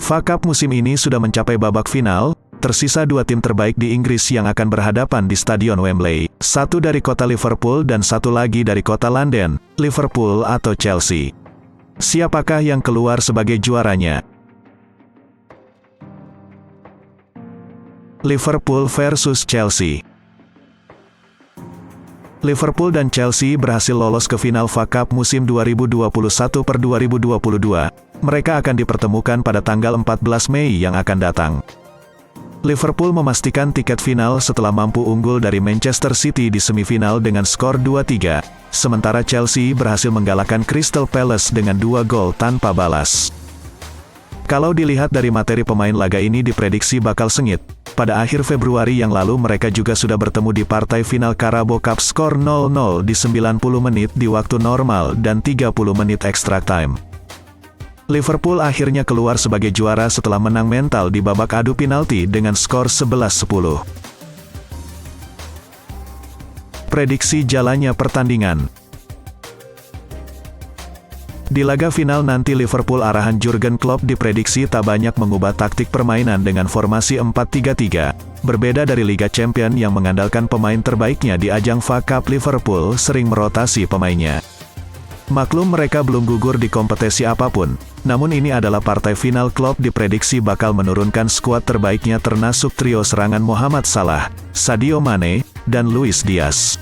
FA Cup musim ini sudah mencapai babak final, tersisa dua tim terbaik di Inggris yang akan berhadapan di Stadion Wembley. Satu dari kota Liverpool dan satu lagi dari kota London, Liverpool atau Chelsea. Siapakah yang keluar sebagai juaranya? Liverpool versus Chelsea. Liverpool dan Chelsea berhasil lolos ke final FA Cup musim 2021-2022. Mereka akan dipertemukan pada tanggal 14 Mei yang akan datang. Liverpool memastikan tiket final setelah mampu unggul dari Manchester City di semifinal dengan skor 2-3, sementara Chelsea berhasil mengalahkan Crystal Palace dengan 2 gol tanpa balas. Kalau dilihat dari materi pemain laga ini diprediksi bakal sengit. Pada akhir Februari yang lalu mereka juga sudah bertemu di partai final Carabao Cup skor 0-0 di 90 menit di waktu normal dan 30 menit extra time. Liverpool akhirnya keluar sebagai juara setelah menang mental di babak adu penalti dengan skor 11-10. Prediksi jalannya pertandingan. Di laga final nanti Liverpool arahan Jurgen Klopp diprediksi tak banyak mengubah taktik permainan dengan formasi 4-3-3. Berbeda dari Liga Champions yang mengandalkan pemain terbaiknya di ajang FA Cup, Liverpool sering merotasi pemainnya. Maklum mereka belum gugur di kompetisi apapun, namun ini adalah partai final. Klopp diprediksi bakal menurunkan skuad terbaiknya termasuk trio serangan Mohamed Salah, Sadio Mane, dan Luis Diaz.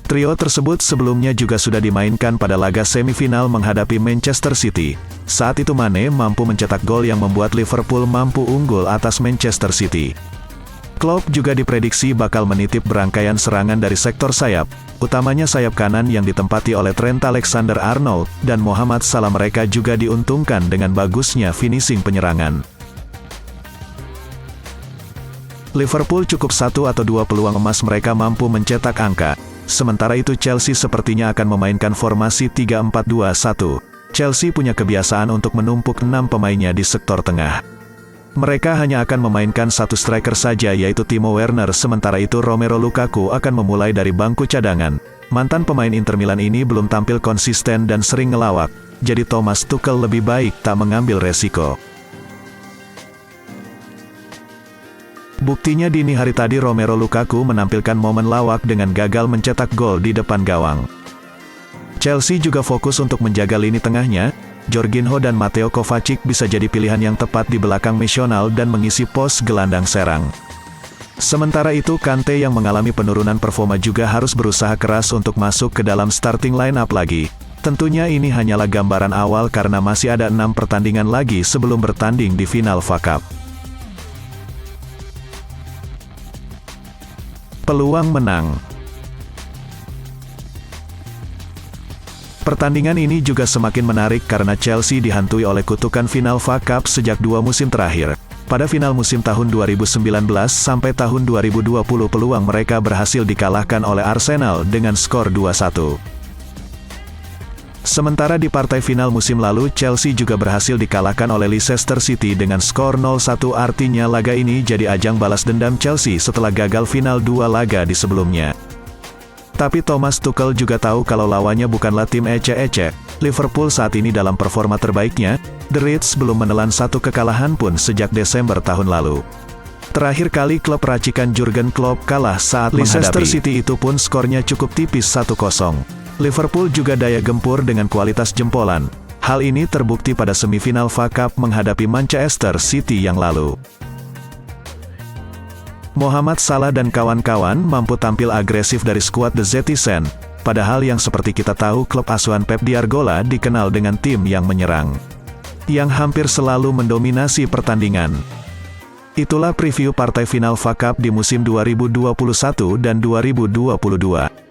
Trio tersebut sebelumnya juga sudah dimainkan pada laga semifinal menghadapi Manchester City. Saat itu Mane mampu mencetak gol yang membuat Liverpool mampu unggul atas Manchester City. Klopp juga diprediksi bakal menitip berangkaian serangan dari sektor sayap, utamanya sayap kanan yang ditempati oleh Trent Alexander-Arnold, dan Mohamed Salah. Mereka juga diuntungkan dengan bagusnya finishing penyerangan. Liverpool cukup 1 atau 2 peluang emas mereka mampu mencetak angka. Sementara itu Chelsea sepertinya akan memainkan formasi 3-4-2-1. Chelsea punya kebiasaan untuk menumpuk 6 pemainnya di sektor tengah. Mereka hanya akan memainkan satu striker saja yaitu Timo Werner, sementara itu Romelu Lukaku akan memulai dari bangku cadangan. Mantan pemain Inter Milan ini belum tampil konsisten dan sering ngelawak, jadi Thomas Tuchel lebih baik tak mengambil resiko. Buktinya dini hari tadi Romelu Lukaku menampilkan momen lawak dengan gagal mencetak gol di depan gawang. Chelsea juga fokus untuk menjaga lini tengahnya. Jorginho dan Mateo Kovacic bisa jadi pilihan yang tepat di belakang Nacional dan mengisi pos gelandang serang. Sementara itu Kante yang mengalami penurunan performa juga harus berusaha keras untuk masuk ke dalam starting line-up lagi. Tentunya ini hanyalah gambaran awal karena masih ada 6 pertandingan lagi sebelum bertanding di final FA Cup. Peluang menang. Pertandingan ini juga semakin menarik karena Chelsea dihantui oleh kutukan final FA Cup sejak 2 musim terakhir. Pada final musim tahun 2019 sampai tahun 2020 peluang mereka berhasil dikalahkan oleh Arsenal dengan skor 2-1. Sementara di partai final musim lalu Chelsea juga berhasil dikalahkan oleh Leicester City dengan skor 0-1. Artinya laga ini jadi ajang balas dendam Chelsea setelah gagal final 2 laga di sebelumnya. Tapi Thomas Tuchel juga tahu kalau lawannya bukanlah tim ece-ece. Liverpool saat ini dalam performa terbaiknya. The Reds belum menelan satu kekalahan pun sejak Desember tahun lalu. Terakhir kali klub racikan Jurgen Klopp kalah saat Leicester City, itu pun skornya cukup tipis 1-0. Liverpool juga daya gempur dengan kualitas jempolan. Hal ini terbukti pada semifinal FA Cup menghadapi Manchester City yang lalu. Mohamed Salah dan kawan-kawan mampu tampil agresif dari skuad The Citizen, padahal yang seperti kita tahu klub asuhan Pep Guardiola dikenal dengan tim yang menyerang, yang hampir selalu mendominasi pertandingan. Itulah preview partai final FA Cup di musim 2021 dan 2022.